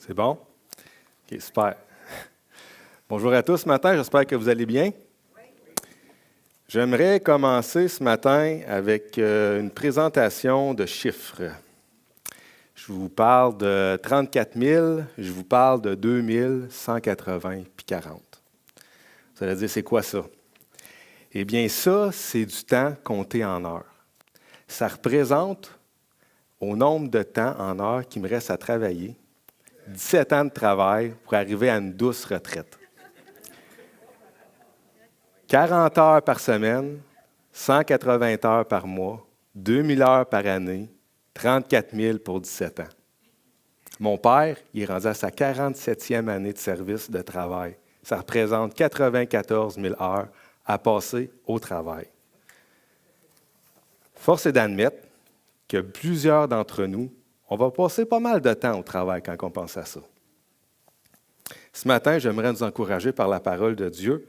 C'est bon? OK, super. Bonjour à tous ce matin, j'espère que vous allez bien. J'aimerais commencer ce matin avec une présentation de chiffres. Je vous parle de 34 000, je vous parle de 2 180 puis 40. Vous allez dire, c'est quoi ça? Eh bien, ça, c'est du temps compté en heures. Ça représente, au nombre de temps en heures qui me reste à travailler, 17 ans de travail pour arriver à une douce retraite. 40 heures par semaine, 180 heures par mois, 2000 heures par année, 34 000 pour 17 ans. Mon père, il est rendu à sa 47e année de service de travail. Ça représente 94 000 heures à passer au travail. Force est d'admettre que plusieurs d'entre nous, on va passer pas mal de temps au travail quand on pense à ça. Ce matin, j'aimerais nous encourager par la parole de Dieu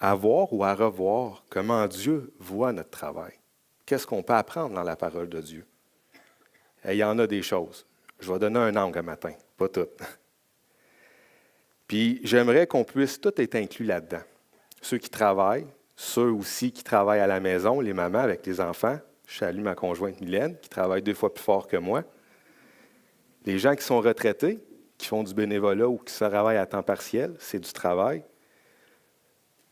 à voir ou à revoir comment Dieu voit notre travail. Qu'est-ce qu'on peut apprendre dans la parole de Dieu? Et il y en a des choses. Je vais donner un angle un matin, pas toutes. Puis j'aimerais qu'on puisse tout être inclus là-dedans. Ceux qui travaillent, ceux aussi qui travaillent à la maison, les mamans avec les enfants. Je salue ma conjointe Mylène, qui travaille 2 fois plus fort que moi. Les gens qui sont retraités, qui font du bénévolat ou qui travaillent à temps partiel, c'est du travail.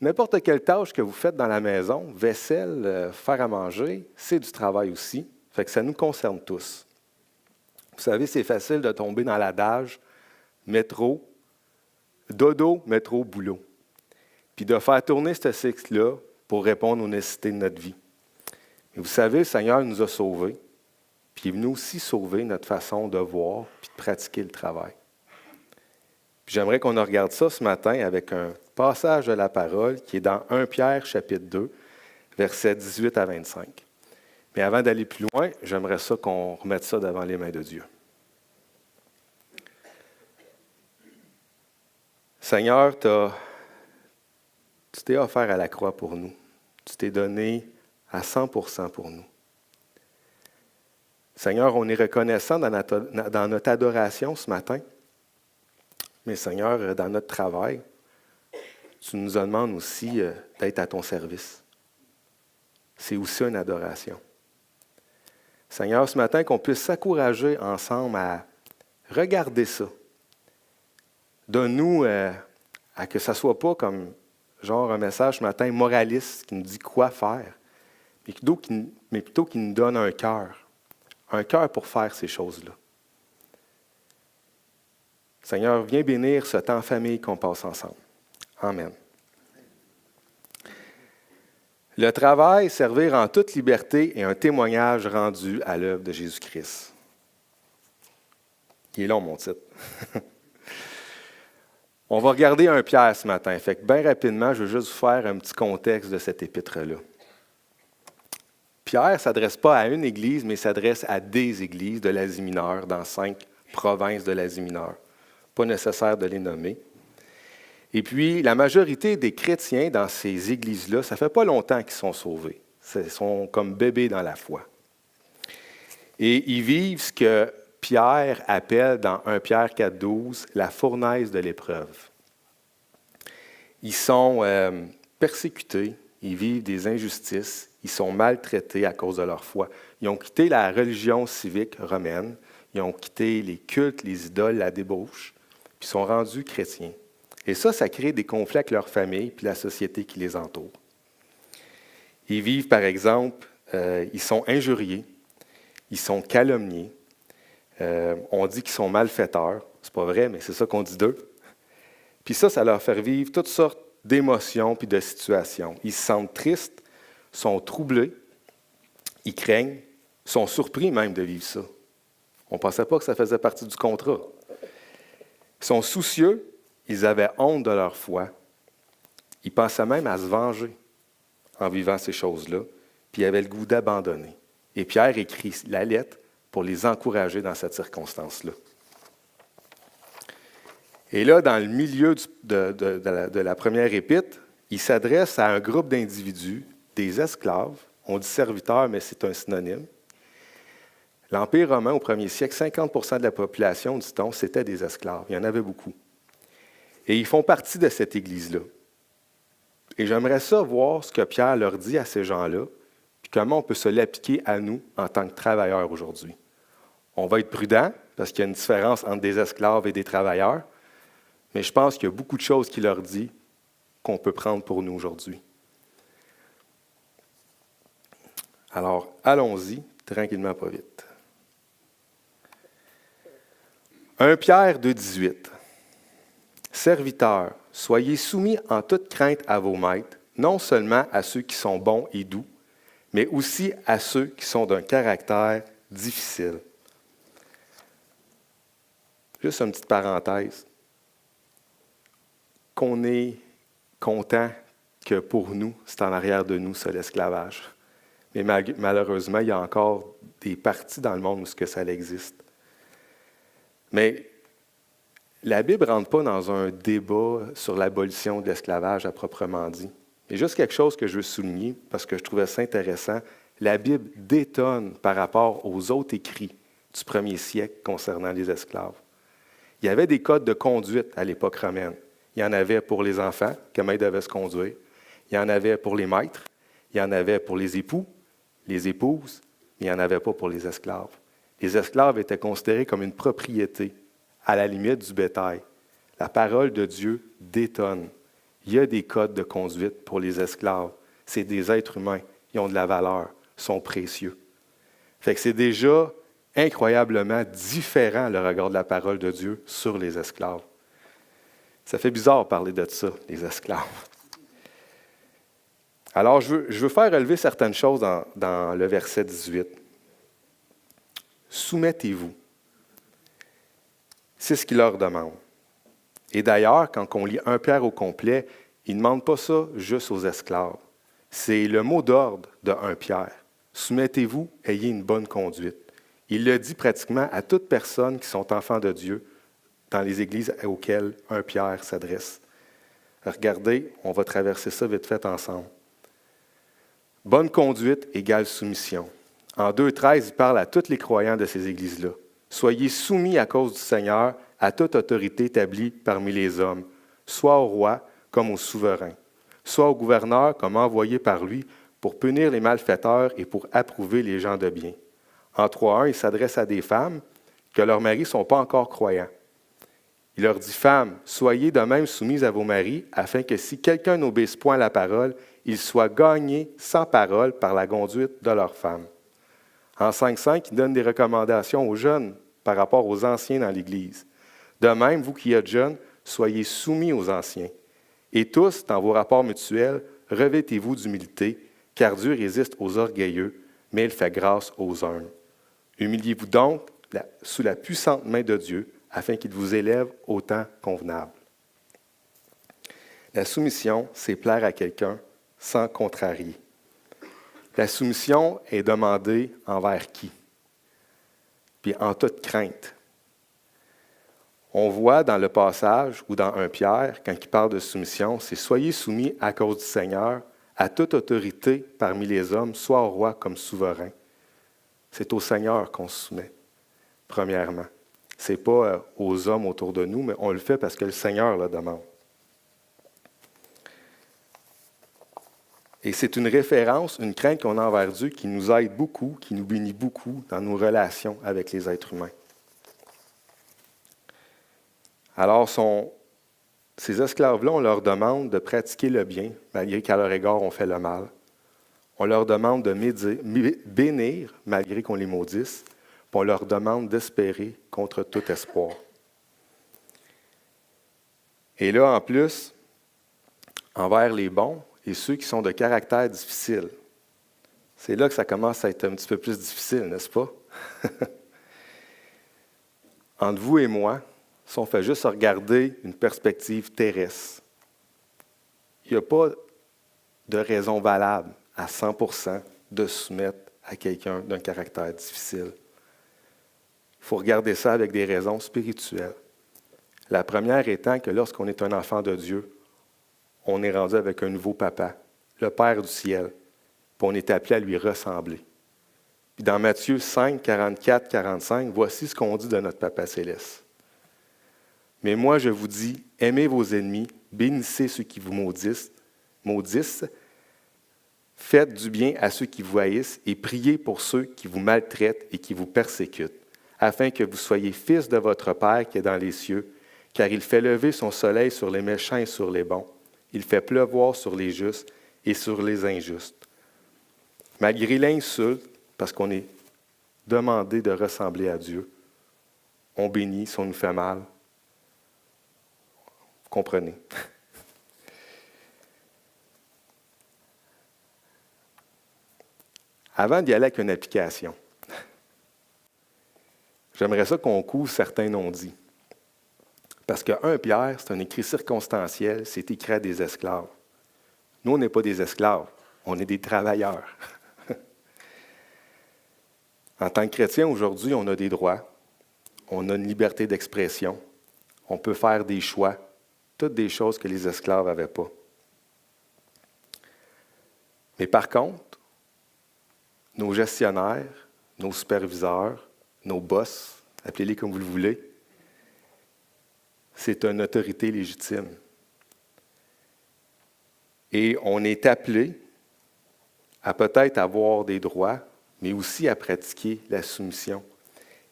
N'importe quelle tâche que vous faites dans la maison, vaisselle, faire à manger, c'est du travail aussi. Fait que ça nous concerne tous. Vous savez, c'est facile de tomber dans l'adage métro, dodo, métro, boulot. Puis de faire tourner ce cycle-là pour répondre aux nécessités de notre vie. Et vous savez, le Seigneur nous a sauvés, puis il est venu aussi sauver notre façon de voir puis de pratiquer le travail. Puis j'aimerais qu'on regarde ça ce matin avec un passage de la parole qui est dans 1 Pierre, chapitre 2, versets 18 à 25. Mais avant d'aller plus loin, j'aimerais ça qu'on remette ça devant les mains de Dieu. Seigneur, tu t'es offert à la croix pour nous. Tu t'es donné à 100% pour nous. Seigneur, on est reconnaissant dans notre adoration ce matin. Mais Seigneur, dans notre travail, tu nous demandes aussi d'être à ton service. C'est aussi une adoration. Seigneur, ce matin, qu'on puisse s'encourager ensemble à regarder ça. Donne-nous à que ça ne soit pas comme genre un message ce matin moraliste qui nous dit quoi faire, mais plutôt qui nous donne un cœur pour faire ces choses-là. Seigneur, viens bénir ce temps en famille qu'on passe ensemble. Amen. Le travail, servir en toute liberté est un témoignage rendu à l'œuvre de Jésus-Christ. Il est long, mon titre. On va regarder 1 Pierre ce matin. Fait que bien rapidement, je veux juste vous faire un petit contexte de cet épître-là. Pierre ne s'adresse pas à une église, mais s'adresse à des églises de l'Asie mineure, dans 5 provinces de l'Asie mineure. Pas nécessaire de les nommer. Et puis, la majorité des chrétiens dans ces églises-là, ça ne fait pas longtemps qu'ils sont sauvés. Ils sont comme bébés dans la foi. Et ils vivent ce que Pierre appelle dans 1 Pierre 4,12 la fournaise de l'épreuve. Ils sont persécutés, ils vivent des injustices, ils sont maltraités à cause de leur foi. Ils ont quitté la religion civique romaine, ils ont quitté les cultes, les idoles, la débauche, puis sont rendus chrétiens. Et ça crée des conflits avec leur famille puis la société qui les entoure. Ils vivent, par exemple, ils sont injuriés, ils sont calomniés, on dit qu'ils sont malfaiteurs. C'est pas vrai, mais c'est ça qu'on dit d'eux. Puis ça leur fait vivre toutes sortes d'émotions puis de situations. Ils se sentent tristes, sont troublés, ils craignent, sont surpris même de vivre ça. On ne pensait pas que ça faisait partie du contrat. Ils sont soucieux, ils avaient honte de leur foi. Ils pensaient même à se venger en vivant ces choses-là, puis ils avaient le goût d'abandonner. Et Pierre écrit la lettre pour les encourager dans cette circonstance-là. Et là, dans le milieu de la première épître, il s'adresse à un groupe d'individus, des esclaves, on dit serviteurs, mais c'est un synonyme, L'Empire romain, au 1er siècle, 50% de la population, dit-on, c'était des esclaves. Il y en avait beaucoup. Et ils font partie de cette Église-là. Et j'aimerais ça voir ce que Pierre leur dit à ces gens-là, puis comment on peut se l'appliquer à nous en tant que travailleurs aujourd'hui. On va être prudent, parce qu'il y a une différence entre des esclaves et des travailleurs, mais je pense qu'il y a beaucoup de choses qu'il leur dit qu'on peut prendre pour nous aujourd'hui. Alors, allons-y, tranquillement, pas vite. 1 Pierre 2,18. Serviteurs, soyez soumis en toute crainte à vos maîtres, non seulement à ceux qui sont bons et doux, mais aussi à ceux qui sont d'un caractère difficile. Juste une petite parenthèse. Qu'on est content que pour nous, c'est en arrière de nous, ça, l'esclavage. Mais malheureusement, il y a encore des parties dans le monde où ça existe. Mais la Bible ne rentre pas dans un débat sur l'abolition de l'esclavage à proprement dit. Il y a juste quelque chose que je veux souligner parce que je trouvais ça intéressant. La Bible détonne par rapport aux autres écrits du 1er siècle concernant les esclaves. Il y avait des codes de conduite à l'époque romaine. Il y en avait pour les enfants, comment ils devaient se conduire. Il y en avait pour les maîtres. Il y en avait pour les époux, les épouses, mais il n'y en avait pas pour les esclaves. Les esclaves étaient considérés comme une propriété, à la limite du bétail. La parole de Dieu détonne. Il y a des codes de conduite pour les esclaves. C'est des êtres humains. Ils ont de la valeur, sont précieux. Fait que c'est déjà incroyablement différent le regard de la parole de Dieu sur les esclaves. Ça fait bizarre de parler de ça, les esclaves. Alors, je veux faire relever certaines choses dans le verset 18. Soumettez-vous. C'est ce qu'il leur demande. Et d'ailleurs, quand on lit 1 Pierre au complet, il ne demande pas ça juste aux esclaves. C'est le mot d'ordre de 1 Pierre. Soumettez-vous, ayez une bonne conduite. Il le dit pratiquement à toute personne qui sont enfants de Dieu dans les églises auxquelles 1 Pierre s'adresse. Regardez, on va traverser ça vite fait ensemble. Bonne conduite égale soumission. En 2,13, il parle à tous les croyants de ces églises-là. Soyez soumis à cause du Seigneur à toute autorité établie parmi les hommes, soit au roi comme au souverain, soit au gouverneur comme envoyé par lui pour punir les malfaiteurs et pour approuver les gens de bien. En 3,1, il s'adresse à des femmes que leurs maris ne sont pas encore croyants. Il leur dit, femmes, soyez de même soumises à vos maris, afin que si quelqu'un n'obéisse point à la parole, il soit gagné sans parole par la conduite de leurs femmes. En 5,5, il donne des recommandations aux jeunes par rapport aux anciens dans l'Église. De même, vous qui êtes jeunes, soyez soumis aux anciens. Et tous, dans vos rapports mutuels, revêtez-vous d'humilité, car Dieu résiste aux orgueilleux, mais il fait grâce aux humbles. Humiliez-vous donc sous la puissante main de Dieu, afin qu'il vous élève au temps convenable. La soumission, c'est plaire à quelqu'un sans contrarier. La soumission est demandée envers qui? Puis en toute crainte. On voit dans le passage ou dans 1 Pierre, quand il parle de soumission, c'est « Soyez soumis à cause du Seigneur, à toute autorité parmi les hommes, soit au roi comme souverain. » C'est au Seigneur qu'on se soumet, premièrement. Ce n'est pas aux hommes autour de nous, mais on le fait parce que le Seigneur le demande. Et c'est une référence, une crainte qu'on a envers Dieu qui nous aide beaucoup, qui nous bénit beaucoup dans nos relations avec les êtres humains. Alors, ces esclaves-là, on leur demande de pratiquer le bien, malgré qu'à leur égard, on fait le mal. On leur demande de bénir, malgré qu'on les maudisse. Puis on leur demande d'espérer contre tout espoir. Et là, en plus, envers les bons et ceux qui sont de caractère difficile, c'est là que ça commence à être un petit peu plus difficile, n'est-ce pas? Entre vous et moi, si on fait juste regarder une perspective terrestre, il n'y a pas de raison valable à 100% de se soumettre à quelqu'un d'un caractère difficile. Il faut regarder ça avec des raisons spirituelles. La première étant que lorsqu'on est un enfant de Dieu, on est rendu avec un nouveau papa, le Père du ciel, puis on est appelé à lui ressembler. Puis dans Matthieu 5, 44, 45, voici ce qu'on dit de notre Papa céleste. Mais moi, je vous dis, aimez vos ennemis, bénissez ceux qui vous maudissent, faites du bien à ceux qui vous haïssent et priez pour ceux qui vous maltraitent et qui vous persécutent, afin que vous soyez fils de votre Père qui est dans les cieux, car il fait lever son soleil sur les méchants et sur les bons. Il fait pleuvoir sur les justes et sur les injustes. Malgré l'insulte, parce qu'on est demandé de ressembler à Dieu, on bénit si on nous fait mal. Vous comprenez? Avant d'y aller avec une application, j'aimerais ça qu'on couvre certains non-dits. Parce que 1 Pierre, c'est un écrit circonstanciel, c'est écrit à des esclaves. Nous, on n'est pas des esclaves, on est des travailleurs. En tant que chrétien, aujourd'hui, on a des droits, on a une liberté d'expression, on peut faire des choix, toutes des choses que les esclaves n'avaient pas. Mais par contre, nos gestionnaires, nos superviseurs, nos boss, appelez-les comme vous le voulez, c'est une autorité légitime. Et on est appelé à peut-être avoir des droits, mais aussi à pratiquer la soumission.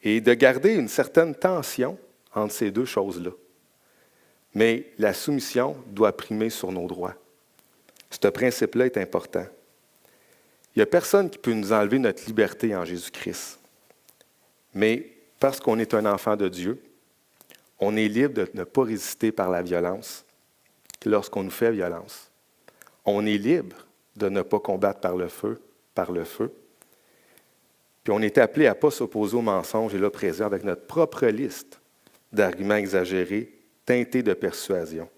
Et de garder une certaine tension entre ces deux choses-là. Mais la soumission doit primer sur nos droits. Ce principe-là est important. Il n'y a personne qui peut nous enlever notre liberté en Jésus-Christ. Mais parce qu'on est un enfant de Dieu, on est libre de ne pas résister par la violence lorsqu'on nous fait violence. On est libre de ne pas combattre par le feu. Puis on est appelé à ne pas s'opposer au mensonge et l'oppression avec notre propre liste d'arguments exagérés, teintés de persuasion.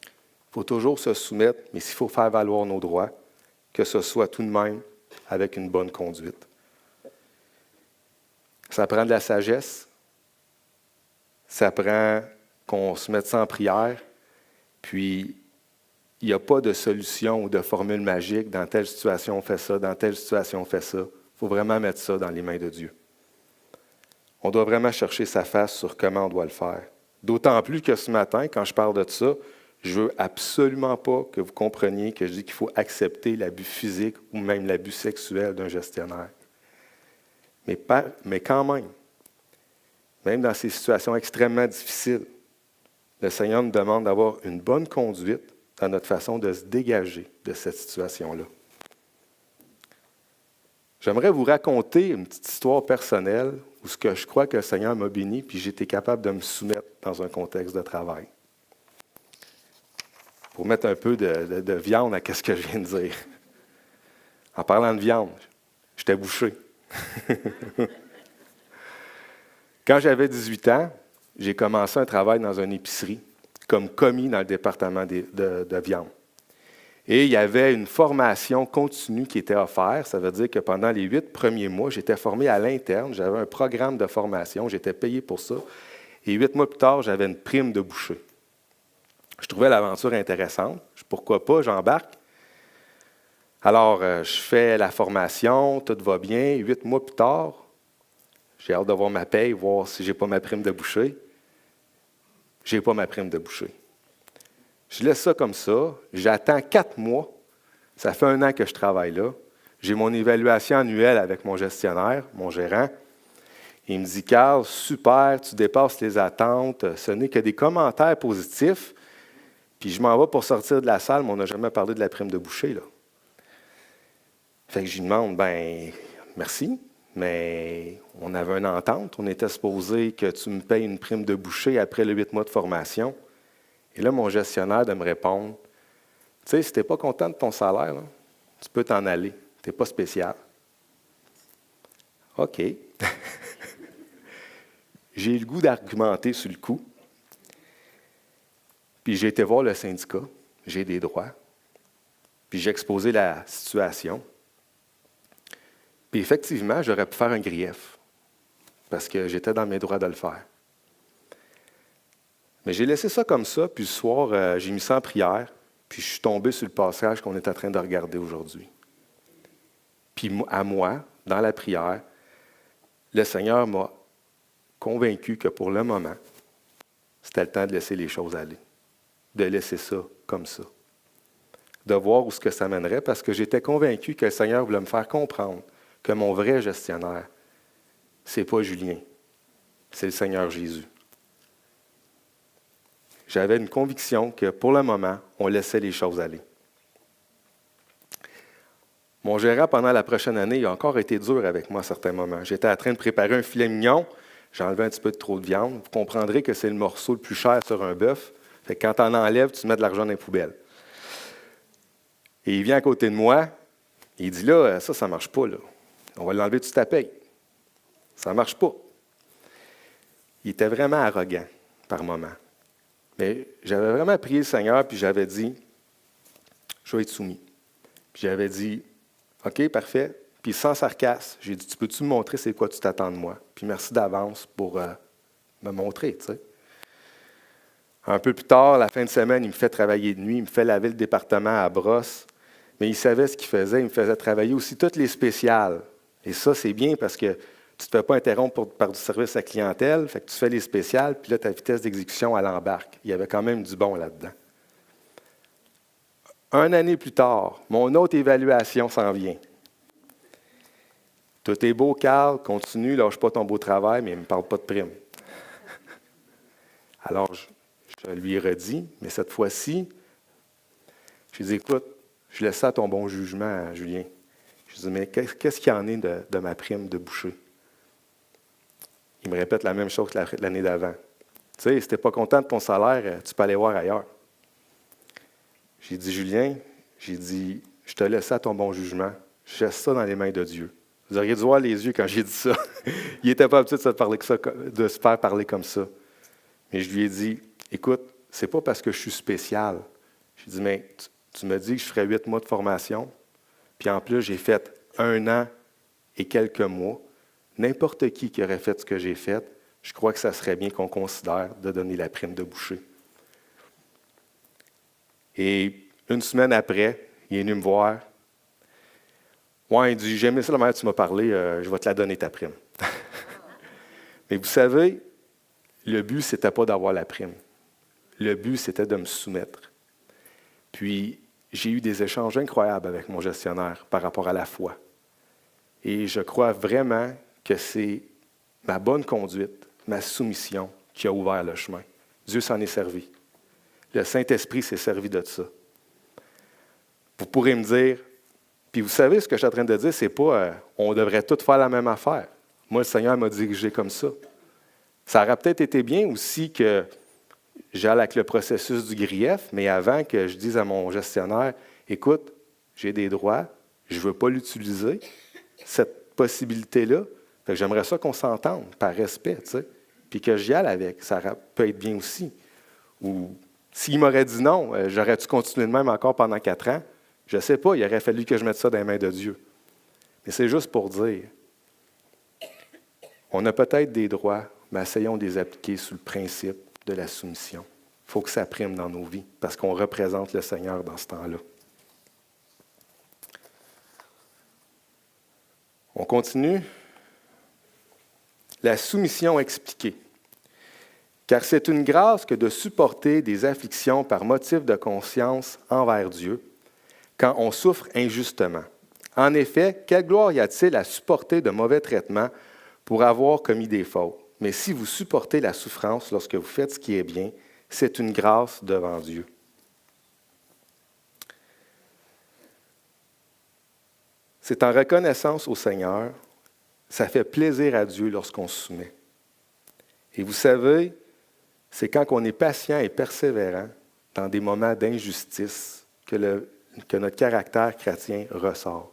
Il faut toujours se soumettre, mais s'il faut faire valoir nos droits, que ce soit tout de même avec une bonne conduite. Ça prend de la sagesse, ça prend qu'on se mette ça en prière, puis il n'y a pas de solution ou de formule magique, dans telle situation on fait ça, dans telle situation on fait ça. Il faut vraiment mettre ça dans les mains de Dieu. On doit vraiment chercher sa face sur comment on doit le faire. D'autant plus que ce matin, quand je parle de ça, je ne veux absolument pas que vous compreniez que je dis qu'il faut accepter l'abus physique ou même l'abus sexuel d'un gestionnaire. Mais quand même dans ces situations extrêmement difficiles, le Seigneur nous demande d'avoir une bonne conduite dans notre façon de se dégager de cette situation-là. J'aimerais vous raconter une petite histoire personnelle où ce que je crois que le Seigneur m'a béni, puis j'ai été capable de me soumettre dans un contexte de travail. Pour mettre un peu de viande à ce que je viens de dire. En parlant de viande, j'étais bouché. Quand j'avais 18 ans, j'ai commencé un travail dans une épicerie, comme commis dans le département de viande. Et il y avait une formation continue qui était offerte. Ça veut dire que pendant les 8 premiers mois, j'étais formé à l'interne. J'avais un programme de formation. J'étais payé pour ça. Et 8 mois plus tard, j'avais une prime de boucher. Je trouvais l'aventure intéressante. Pourquoi pas, j'embarque. Alors, je fais la formation, tout va bien. 8 mois plus tard, j'ai hâte de voir ma paye, voir si je n'ai pas ma prime de boucher. Je n'ai pas ma prime de boucher. Je laisse ça comme ça. J'attends 4 mois. Ça fait 1 an que je travaille là. J'ai mon évaluation annuelle avec mon gestionnaire, mon gérant. Il me dit, Carl, super, tu dépasses les attentes. Ce n'est que des commentaires positifs. Puis je m'en vais pour sortir de la salle, mais on n'a jamais parlé de la prime de boucher, là. Fait que je lui demande, merci, mais on avait une entente. On était supposé que tu me payes une prime de boucher après les 8 mois de formation. Et là, mon gestionnaire de me répondre, tu sais, si tu n'es pas content de ton salaire, là, tu peux t'en aller. Tu n'es pas spécial. OK. J'ai eu le goût d'argumenter sur le coup. Puis j'ai été voir le syndicat. J'ai des droits. Puis j'ai exposé la situation. Puis effectivement, j'aurais pu faire un grief. Parce que j'étais dans mes droits de le faire. Mais j'ai laissé ça comme ça, puis le soir, j'ai mis ça en prière, puis je suis tombé sur le passage qu'on est en train de regarder aujourd'hui. Puis à moi, dans la prière, le Seigneur m'a convaincu que pour le moment, c'était le temps de laisser les choses aller, de laisser ça comme ça, de voir où ce que ça mènerait, parce que j'étais convaincu que le Seigneur voulait me faire comprendre que mon vrai gestionnaire, c'est pas Julien, c'est le Seigneur Jésus. J'avais une conviction que pour le moment, on laissait les choses aller. Mon gérant, pendant la prochaine année, il a encore été dur avec moi à certains moments. J'étais en train de préparer un filet mignon, j'ai enlevé un petit peu de trop de viande. Vous comprendrez que c'est le morceau le plus cher sur un bœuf. Fait que quand tu en enlèves, tu mets de l'argent dans les poubelles. Et il vient à côté de moi, il dit là, ça ne marche pas, là. On va l'enlever de ta paye. Ça ne marche pas. Il était vraiment arrogant par moments. Mais j'avais vraiment prié le Seigneur, puis j'avais dit, je vais être soumis. Puis j'avais dit, OK, parfait. Puis sans sarcasme, j'ai dit, peux-tu me montrer c'est quoi tu t'attends de moi? Puis merci d'avance pour me montrer, tu sais. Un peu plus tard, la fin de semaine, il me fait travailler de nuit, il me fait laver le département à brosse. Mais il savait ce qu'il faisait, il me faisait travailler aussi toutes les spéciales. Et ça, c'est bien parce que tu ne te fais pas interrompre par du service à clientèle, fait que tu fais les spéciales, puis là, ta vitesse d'exécution, elle embarque. Il y avait quand même du bon là-dedans. Une année plus tard, mon autre évaluation s'en vient. Tout est beau, Carl, continue, lâche pas ton beau travail, mais il ne me parle pas de prime. Alors, je lui ai redit, mais cette fois-ci, je lui ai dit, écoute, je laisse ça à ton bon jugement, Julien. Je lui ai dit, mais qu'est-ce qu'il y en est de ma prime de boucher? Il me répète la même chose que l'année d'avant. Tu sais, si tu n'es pas content de ton salaire, tu peux aller voir ailleurs. J'ai dit, Julien, j'ai dit, je te laisse ça à ton bon jugement. Je laisse ça dans les mains de Dieu. Vous auriez dû voir les yeux quand j'ai dit ça. Il n'était pas habitué de se faire parler comme ça. Mais je lui ai dit, écoute, c'est pas parce que je suis spécial. J'ai dit, mais tu me dis que je ferais 8 mois de formation, puis en plus, j'ai fait 1 an et quelques mois. N'importe qui aurait fait ce que j'ai fait, je crois que ça serait bien qu'on considère de donner la prime de boucher. Et une semaine après, il est venu me voir. Ouais, il dit, j'ai aimé ça la manière dont tu m'as parlé, je vais te la donner ta prime. Mais vous savez, le but, ce n'était pas d'avoir la prime. Le but, c'était de me soumettre. Puis, j'ai eu des échanges incroyables avec mon gestionnaire par rapport à la foi. Et je crois vraiment que c'est ma bonne conduite, ma soumission qui a ouvert le chemin. Dieu s'en est servi. Le Saint-Esprit s'est servi de ça. Vous pourrez me dire, puis vous savez ce que je suis en train de dire, c'est pas on devrait tous faire la même affaire. Moi, le Seigneur m'a dirigé comme ça. Ça aurait peut-être été bien aussi que j'aille avec le processus du grief, mais avant que je dise à mon gestionnaire, écoute, j'ai des droits, je ne veux pas l'utiliser, cette possibilité-là, fait que j'aimerais ça qu'on s'entende par respect, tu sais, puis que j'y aille avec, ça peut être bien aussi. Ou s'il m'aurait dit non, j'aurais-tu continué de même encore pendant 4 ans? Je ne sais pas, il aurait fallu que je mette ça dans les mains de Dieu. Mais c'est juste pour dire, on a peut-être des droits, mais essayons de les appliquer sous le principe de la soumission. Il faut que ça prime dans nos vies, parce qu'on représente le Seigneur dans ce temps-là. On continue. La soumission expliquée. Car c'est une grâce que de supporter des afflictions par motif de conscience envers Dieu, quand on souffre injustement. En effet, quelle gloire y a-t-il à supporter de mauvais traitements pour avoir commis des fautes? Mais si vous supportez la souffrance lorsque vous faites ce qui est bien, c'est une grâce devant Dieu. C'est en reconnaissance au Seigneur, ça fait plaisir à Dieu lorsqu'on se soumet. Et vous savez, c'est quand on est patient et persévérant dans des moments d'injustice que notre caractère chrétien ressort.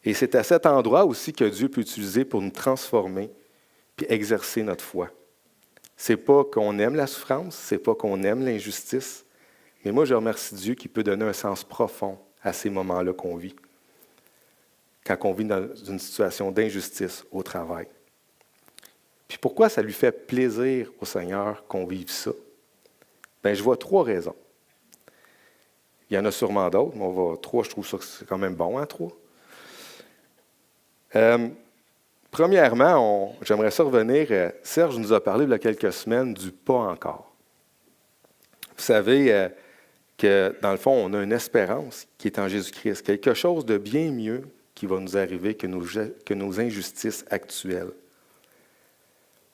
Et c'est à cet endroit aussi que Dieu peut utiliser pour nous transformer puis exercer notre foi. Ce n'est pas qu'on aime la souffrance, ce n'est pas qu'on aime l'injustice, mais moi je remercie Dieu qui peut donner un sens profond à ces moments-là qu'on vit, quand on vit dans une situation d'injustice au travail. Puis pourquoi ça lui fait plaisir au Seigneur qu'on vive ça? Bien, je vois 3 raisons. Il y en a sûrement d'autres, mais 3, je trouve ça que c'est quand même bon, 3. Premièrement, j'aimerais ça revenir. Serge nous a parlé il y a quelques semaines du pas encore. Vous savez que, dans le fond, on a une espérance qui est en Jésus-Christ, quelque chose de bien mieux qui va nous arriver que nos injustices actuelles.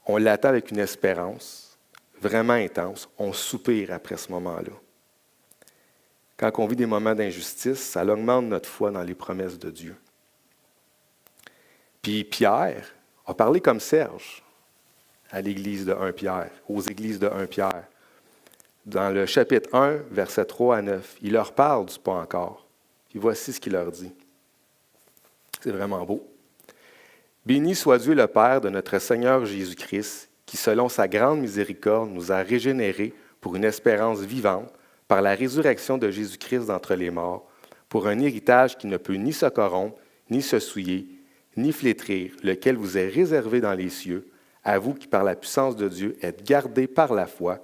On l'attend avec une espérance vraiment intense. On soupire après ce moment-là. Quand on vit des moments d'injustice, ça augmente notre foi dans les promesses de Dieu. Puis Pierre a parlé comme Serge à l'église de 1 Pierre, aux églises de 1 Pierre. Dans le chapitre 1, versets 3 à 9, il leur parle du pas encore. Puis voici ce qu'il leur dit. C'est vraiment beau. « Béni soit Dieu le Père de notre Seigneur Jésus-Christ, qui selon sa grande miséricorde nous a régénérés pour une espérance vivante par la résurrection de Jésus-Christ d'entre les morts, pour un héritage qui ne peut ni se corrompre, ni se souiller, ni flétrir, lequel vous est réservé dans les cieux, à vous qui par la puissance de Dieu êtes gardés par la foi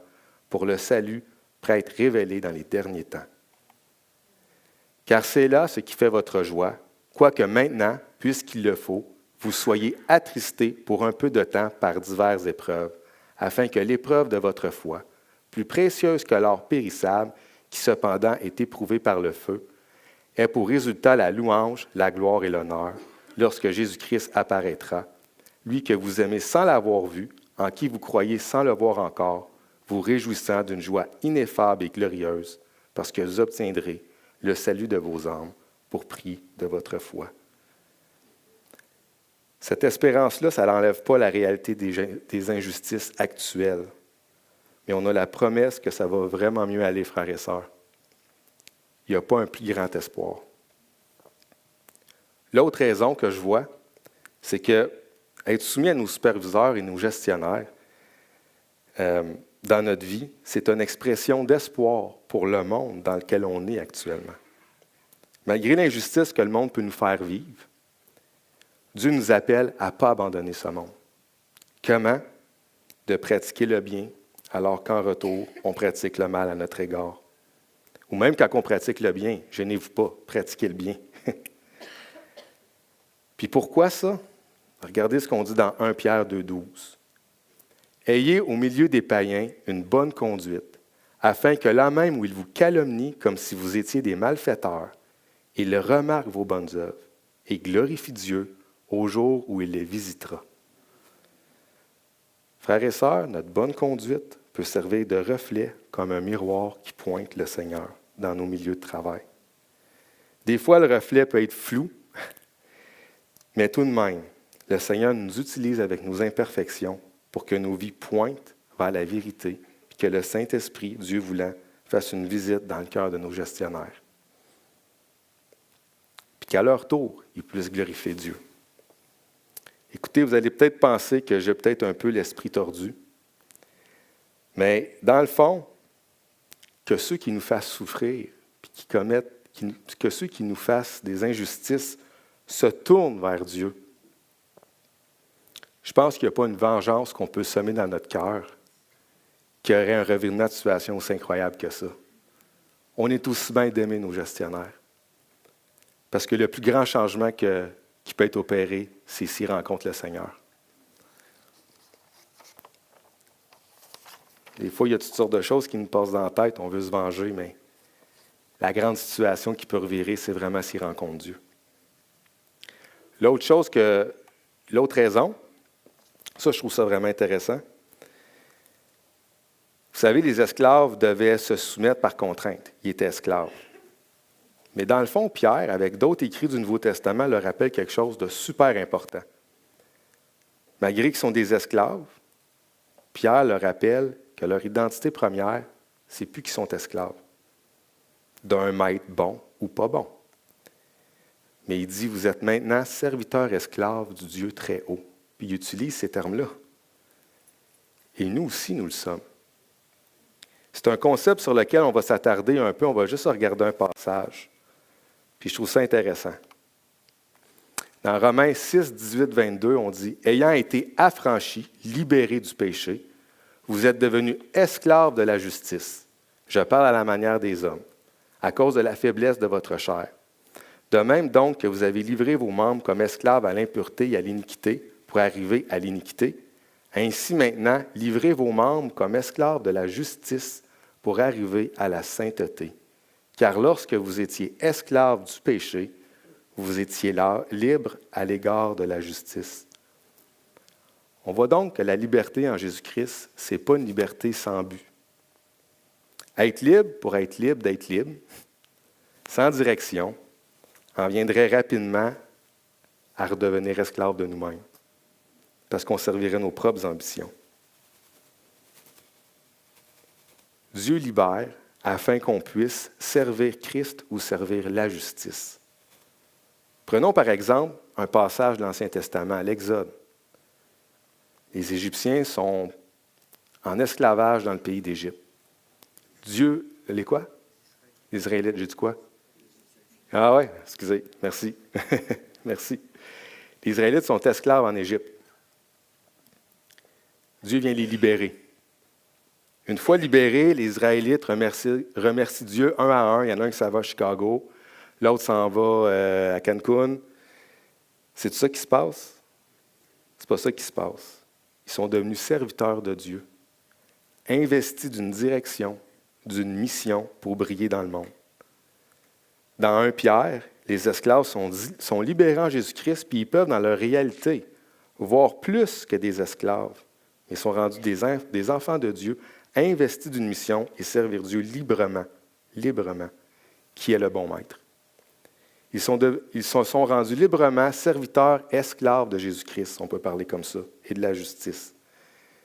pour le salut prêt à être révélé dans les derniers temps. Car c'est là ce qui fait votre joie, quoique maintenant, puisqu'il le faut, vous soyez attristés pour un peu de temps par diverses épreuves, afin que l'épreuve de votre foi, plus précieuse que l'or périssable, qui cependant est éprouvé par le feu, ait pour résultat la louange, la gloire et l'honneur, lorsque Jésus-Christ apparaîtra, lui que vous aimez sans l'avoir vu, en qui vous croyez sans le voir encore, vous réjouissant d'une joie ineffable et glorieuse, parce que vous obtiendrez le salut de vos âmes pour prix de votre foi. » Cette espérance-là, ça n'enlève pas la réalité des injustices actuelles. Mais on a la promesse que ça va vraiment mieux aller, frères et sœurs. Il n'y a pas un plus grand espoir. L'autre raison que je vois, c'est que être soumis à nos superviseurs et nos gestionnaires dans notre vie, c'est une expression d'espoir pour le monde dans lequel on est actuellement. Malgré l'injustice que le monde peut nous faire vivre, Dieu nous appelle à ne pas abandonner ce monde. Comment? De pratiquer le bien, alors qu'en retour, on pratique le mal à notre égard. Ou même quand on pratique le bien, gênez-vous pas, pratiquez le bien. Puis pourquoi ça? Regardez ce qu'on dit dans 1 Pierre 2,12. « Ayez au milieu des païens une bonne conduite, afin que là même où ils vous calomnient comme si vous étiez des malfaiteurs, ils remarquent vos bonnes œuvres et glorifient Dieu au jour où il les visitera. » Frères et sœurs, notre bonne conduite peut servir de reflet comme un miroir qui pointe le Seigneur dans nos milieux de travail. Des fois, le reflet peut être flou, mais tout de même, le Seigneur nous utilise avec nos imperfections pour que nos vies pointent vers la vérité et que le Saint-Esprit, Dieu voulant, fasse une visite dans le cœur de nos gestionnaires. Puis qu'à leur tour, ils puissent glorifier Dieu. Écoutez, vous allez peut-être penser que j'ai peut-être un peu l'esprit tordu, mais dans le fond, que ceux qui nous fassent souffrir, puis que ceux qui nous fassent des injustices se tournent vers Dieu. Je pense qu'il n'y a pas une vengeance qu'on peut semer dans notre cœur qui aurait un revirement de situation aussi incroyable que ça. On est aussi bien d'aimer nos gestionnaires. Parce que le plus grand changement qui peut être opéré, c'est s'ils rencontrent le Seigneur. Des fois, il y a toutes sortes de choses qui nous passent dans la tête, on veut se venger, mais la grande situation qui peut revirer, c'est vraiment s'ils rencontrent Dieu. L'autre raison, ça, je trouve ça vraiment intéressant. Vous savez, les esclaves devaient se soumettre par contrainte. Ils étaient esclaves. Mais dans le fond, Pierre, avec d'autres écrits du Nouveau Testament, leur rappelle quelque chose de super important. Malgré qu'ils sont des esclaves, Pierre leur rappelle que leur identité première, c'est plus qu'ils sont esclaves d'un maître bon ou pas bon. Mais il dit, vous êtes maintenant serviteurs esclaves du Dieu très haut. Puis il utilise ces termes-là. Et nous aussi, nous le sommes. C'est un concept sur lequel on va s'attarder un peu, on va juste regarder un passage. Puis je trouve ça intéressant. Dans Romains 6, 18, 22, on dit « Ayant été affranchis, libérés du péché, vous êtes devenus esclaves de la justice. Je parle à la manière des hommes, à cause de la faiblesse de votre chair. De même donc que vous avez livré vos membres comme esclaves à l'impureté et à l'iniquité pour arriver à l'iniquité, ainsi maintenant, livrez vos membres comme esclaves de la justice pour arriver à la sainteté. Car lorsque vous étiez esclaves du péché, vous étiez là, libres à l'égard de la justice. On voit donc que la liberté en Jésus-Christ, ce n'est pas une liberté sans but. Être libre pour être libre d'être libre, sans direction, en viendrait rapidement à redevenir esclave de nous-mêmes, parce qu'on servirait nos propres ambitions. Dieu libère afin qu'on puisse servir Christ ou servir la justice. Prenons par exemple un passage de l'Ancien Testament, l'Exode. Les Égyptiens sont en esclavage dans le pays d'Égypte. Dieu, les quoi? Les Israélites, j'ai dit quoi? Ah ouais, excusez, merci. Merci. Les Israélites sont esclaves en Égypte. Dieu vient les libérer. Une fois libérés, les Israélites remercient Dieu un à un. Il y en a un qui s'en va à Chicago, l'autre s'en va à Cancun. C'est tout ça qui se passe? C'est pas ça qui se passe. Ils sont devenus serviteurs de Dieu, investis d'une direction, d'une mission pour briller dans le monde. Dans 1 Pierre, les esclaves sont libérés en Jésus-Christ, puis ils peuvent, dans leur réalité, voir plus que des esclaves. Ils sont rendus des enfants de Dieu, investis d'une mission et servir Dieu librement, qui est le bon maître. Ils sont rendus librement serviteurs, esclaves de Jésus-Christ, on peut parler comme ça, et de la justice.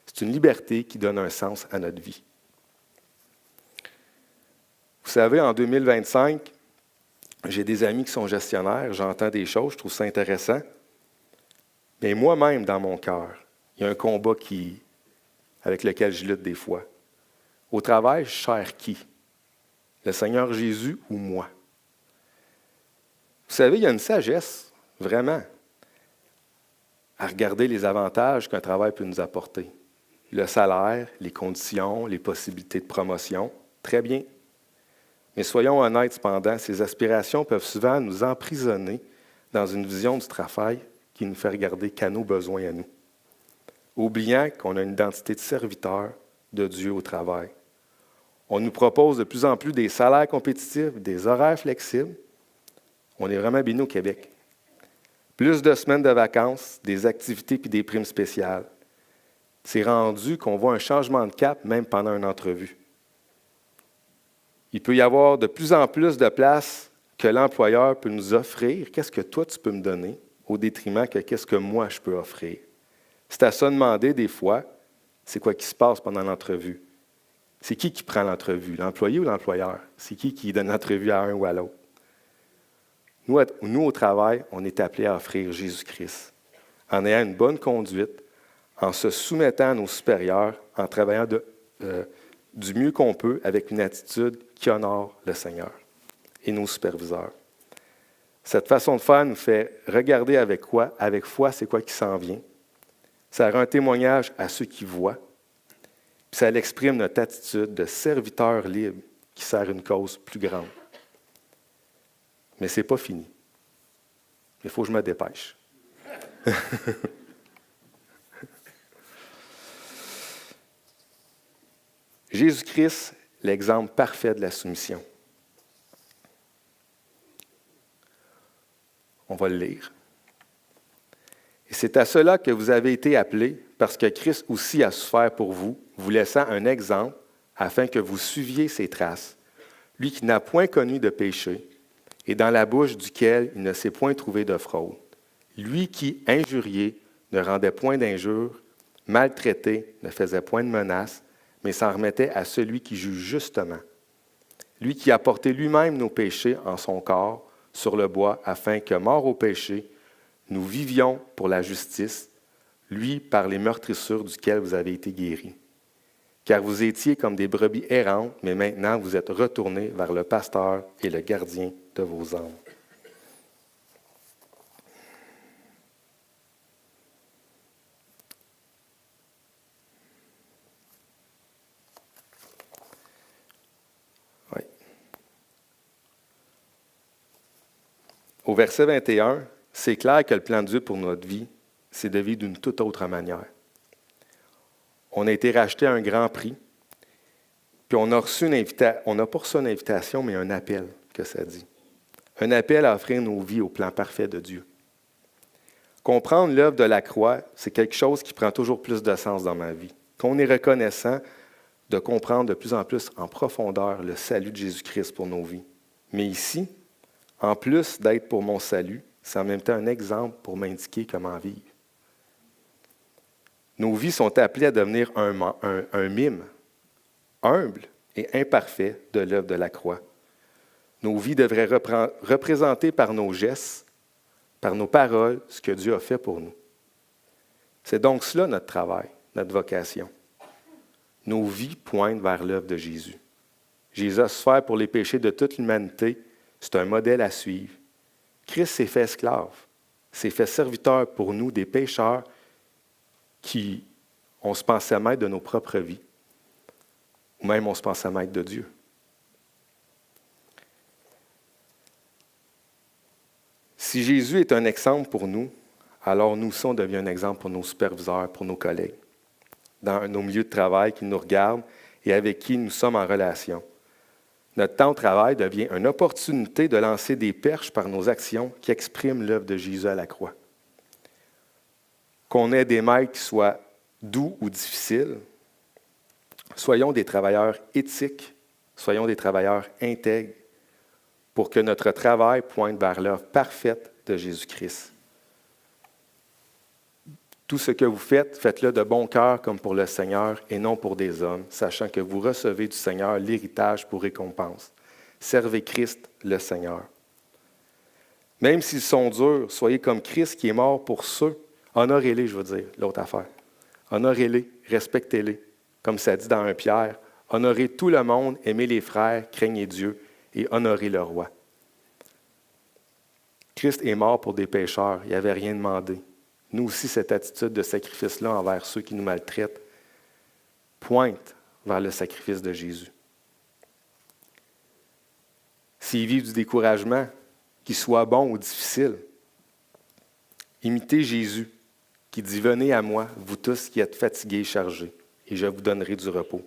C'est une liberté qui donne un sens à notre vie. Vous savez, en 2025, j'ai des amis qui sont gestionnaires, j'entends des choses, je trouve ça intéressant. Mais moi-même, dans mon cœur, il y a un combat avec lequel je lutte des fois. Au travail, je sers qui? Le Seigneur Jésus ou moi? Vous savez, il y a une sagesse, vraiment, à regarder les avantages qu'un travail peut nous apporter. Le salaire, les conditions, les possibilités de promotion, très bien. Mais soyons honnêtes cependant, ces aspirations peuvent souvent nous emprisonner dans une vision du travail qui nous fait regarder qu'à nos besoins à nous, oubliant qu'on a une identité de serviteur de Dieu au travail. On nous propose de plus en plus des salaires compétitifs, des horaires flexibles. On est vraiment bien au Québec. Plus de semaines de vacances, des activités puis des primes spéciales. C'est rendu qu'on voit un changement de cap même pendant une entrevue. Il peut y avoir de plus en plus de places que l'employeur peut nous offrir. Qu'est-ce que toi, tu peux me donner au détriment que qu'est-ce que moi, je peux offrir? C'est à ça de demander des fois, c'est quoi qui se passe pendant l'entrevue? C'est qui prend l'entrevue, l'employé ou l'employeur? C'est qui donne l'entrevue à un ou à l'autre? Nous, au travail, on est appelés à offrir Jésus-Christ, en ayant une bonne conduite, en se soumettant à nos supérieurs, en travaillant du mieux qu'on peut avec une attitude qui honore le Seigneur et nos superviseurs. Cette façon de faire nous fait regarder avec foi, c'est quoi qui s'en vient. Ça rend un témoignage à ceux qui voient, puis ça exprime notre attitude de serviteur libre qui sert une cause plus grande. Mais ce n'est pas fini. Il faut que je me dépêche. Jésus-Christ, l'exemple parfait de la soumission. On va le lire. Et c'est à cela que vous avez été appelés, parce que Christ aussi a souffert pour vous, vous laissant un exemple, afin que vous suiviez ses traces. Lui qui n'a point connu de péché, et dans la bouche duquel il ne s'est point trouvé de fraude. Lui qui, injurié, ne rendait point d'injures, maltraité, ne faisait point de menaces, mais s'en remettait à celui qui juge justement. Lui qui a porté lui-même nos péchés en son corps sur le bois, afin que, mort au péché, nous vivions pour la justice, lui par les meurtrissures duquel vous avez été guéris. Car vous étiez comme des brebis errantes, mais maintenant vous êtes retournés vers le pasteur et le gardien de vos âmes. au verset 21, c'est clair que le plan de Dieu pour notre vie, c'est de vivre d'une toute autre manière. On a été racheté à un grand prix, puis on a reçu on n'a pas reçu une invitation, mais un appel, que ça dit. Un appel à offrir nos vies au plan parfait de Dieu. Comprendre l'œuvre de la croix, c'est quelque chose qui prend toujours plus de sens dans ma vie. Qu'on est reconnaissant de comprendre de plus en plus en profondeur le salut de Jésus-Christ pour nos vies. Mais ici, en plus d'être pour mon salut, c'est en même temps un exemple pour m'indiquer comment vivre. Nos vies sont appelées à devenir un mime, humble et imparfait de l'œuvre de la croix. Nos vies devraient représenter par nos gestes, par nos paroles, ce que Dieu a fait pour nous. C'est donc cela notre travail, notre vocation. Nos vies pointent vers l'œuvre de Jésus. Jésus a souffert pour les péchés de toute l'humanité. C'est un modèle à suivre. Christ s'est fait esclave, s'est fait serviteur pour nous, des pécheurs qui, on se pensait maître de nos propres vies, ou même on se pensait maître de Dieu. Si Jésus est un exemple pour nous, alors nous aussi, on devient un exemple pour nos superviseurs, pour nos collègues, dans nos milieux de travail qui nous regardent et avec qui nous sommes en relation. Notre temps au travail devient une opportunité de lancer des perches par nos actions qui expriment l'œuvre de Jésus à la croix. Qu'on ait des maîtres qui soient doux ou difficiles, soyons des travailleurs éthiques, soyons des travailleurs intègres, pour que notre travail pointe vers l'œuvre parfaite de Jésus-Christ. Tout ce que vous faites, faites-le de bon cœur comme pour le Seigneur et non pour des hommes, sachant que vous recevez du Seigneur l'héritage pour récompense. Servez Christ, le Seigneur. Même s'ils sont durs, soyez comme Christ qui est mort pour ceux. Honorez-les, je veux dire, l'autre affaire. Honorez-les, respectez-les. Comme ça dit dans 1 Pierre, honorez tout le monde, aimez les frères, craignez Dieu et honorez le roi. Christ est mort pour des pécheurs, il n'avait rien demandé. Nous aussi, cette attitude de sacrifice-là envers ceux qui nous maltraitent pointe vers le sacrifice de Jésus. S'ils vivent du découragement, qu'il soit bon ou difficile, imitez Jésus qui dit « Venez à moi, vous tous qui êtes fatigués et chargés, et je vous donnerai du repos. »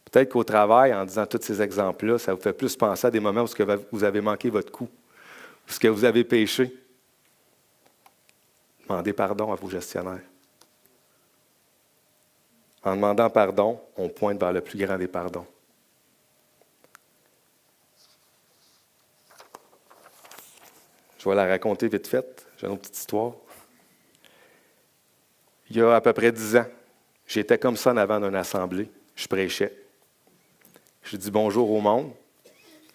Peut-être qu'au travail, en disant tous ces exemples-là, ça vous fait plus penser à des moments où vous avez manqué votre coup, où vous avez péché. Demandez pardon à vos gestionnaires. En demandant pardon, on pointe vers le plus grand des pardons. Je vais la raconter vite fait. J'ai une autre petite histoire. Il y a à peu près 10 ans, j'étais comme ça en avant d'une assemblée. Je prêchais. Je dis bonjour au monde.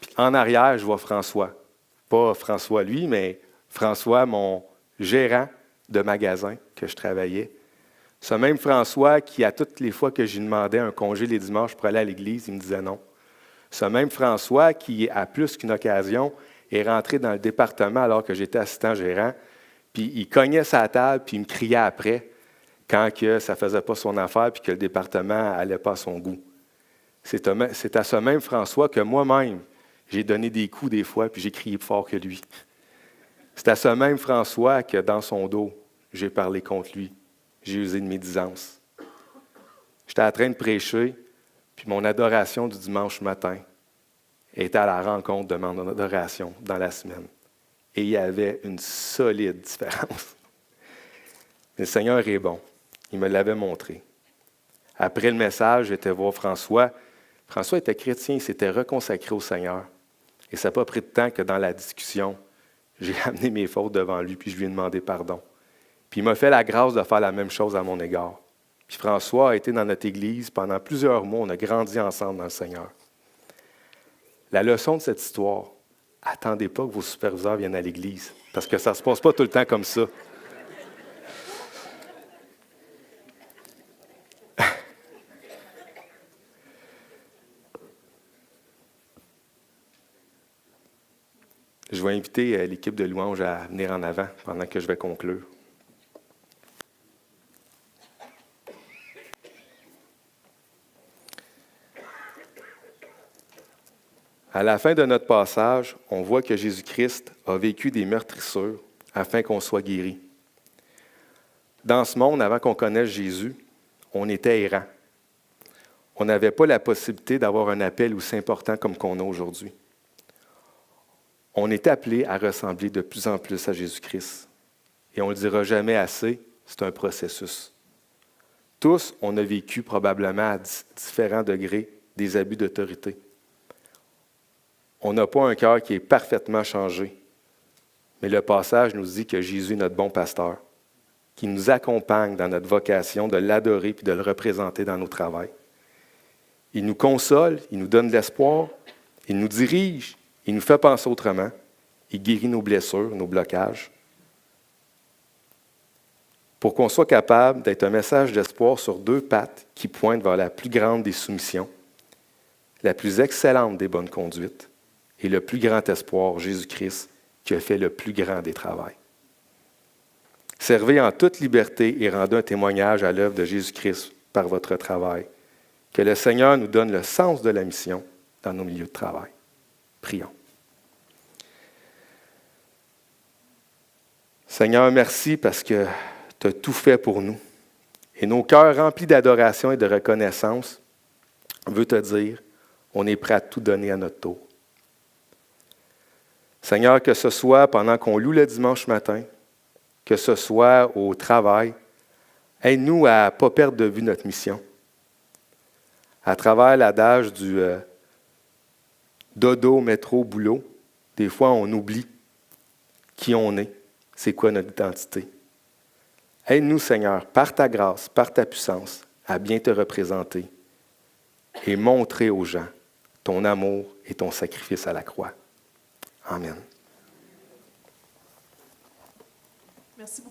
Puis en arrière, je vois François. Pas François lui, mais François, mon gérant de magasin que je travaillais. Ce même François qui, à toutes les fois que je lui demandais un congé les dimanches pour aller à l'église, il me disait non. Ce même François qui, à plus qu'une occasion, est rentré dans le département alors que j'étais assistant gérant, puis il cognait sa table, puis il me criait après quand que ça ne faisait pas son affaire, puis que le département n'allait pas à son goût. C'est à ce même François que moi-même, j'ai donné des coups des fois, puis j'ai crié plus fort que lui. C'est à ce même François que, dans son dos, j'ai parlé contre lui. J'ai usé de médisance. J'étais en train de prêcher, puis mon adoration du dimanche matin était à la rencontre de mon adoration dans la semaine. Et il y avait une solide différence. Le Seigneur est bon. Il me l'avait montré. Après le message, j'étais voir François. François était chrétien, il s'était reconsacré au Seigneur. Et ça n'a pas pris de temps que dans la discussion, j'ai amené mes fautes devant lui, puis je lui ai demandé pardon. Puis il m'a fait la grâce de faire la même chose à mon égard. Puis François a été dans notre Église pendant plusieurs mois. On a grandi ensemble dans le Seigneur. La leçon de cette histoire, attendez pas que vos superviseurs viennent à l'Église, parce que ça ne se passe pas tout le temps comme ça. Je vais inviter l'équipe de louange à venir en avant pendant que je vais conclure. À la fin de notre passage, on voit que Jésus-Christ a vécu des meurtrissures afin qu'on soit guéri. Dans ce monde, avant qu'on connaisse Jésus, on était errant. On n'avait pas la possibilité d'avoir un appel aussi important comme qu'on a aujourd'hui. On est appelé à ressembler de plus en plus à Jésus-Christ. Et on ne le dira jamais assez, c'est un processus. Tous, on a vécu probablement à différents degrés des abus d'autorité. On n'a pas un cœur qui est parfaitement changé, mais le passage nous dit que Jésus est notre bon pasteur, qui nous accompagne dans notre vocation de l'adorer et de le représenter dans nos travails. Il nous console, il nous donne de l'espoir, il nous dirige, il nous fait penser autrement, il guérit nos blessures, nos blocages. Pour qu'on soit capable d'être un message d'espoir sur deux pattes qui pointent vers la plus grande des soumissions, la plus excellente des bonnes conduites et le plus grand espoir, Jésus-Christ, qui a fait le plus grand des travails. Servez en toute liberté et rendez un témoignage à l'œuvre de Jésus-Christ par votre travail. Que le Seigneur nous donne le sens de la mission dans nos milieux de travail. Prions. Seigneur, merci parce que tu as tout fait pour nous. Et nos cœurs remplis d'adoration et de reconnaissance veulent te dire, on est prêt à tout donner à notre tour. Seigneur, que ce soit pendant qu'on loue le dimanche matin, que ce soit au travail, aide-nous à ne pas perdre de vue notre mission. À travers l'adage du dodo, métro, boulot, des fois on oublie qui on est, c'est quoi notre identité. Aide-nous, Seigneur, par ta grâce, par ta puissance, à bien te représenter et montrer aux gens ton amour et ton sacrifice à la croix. Amen. Merci beaucoup.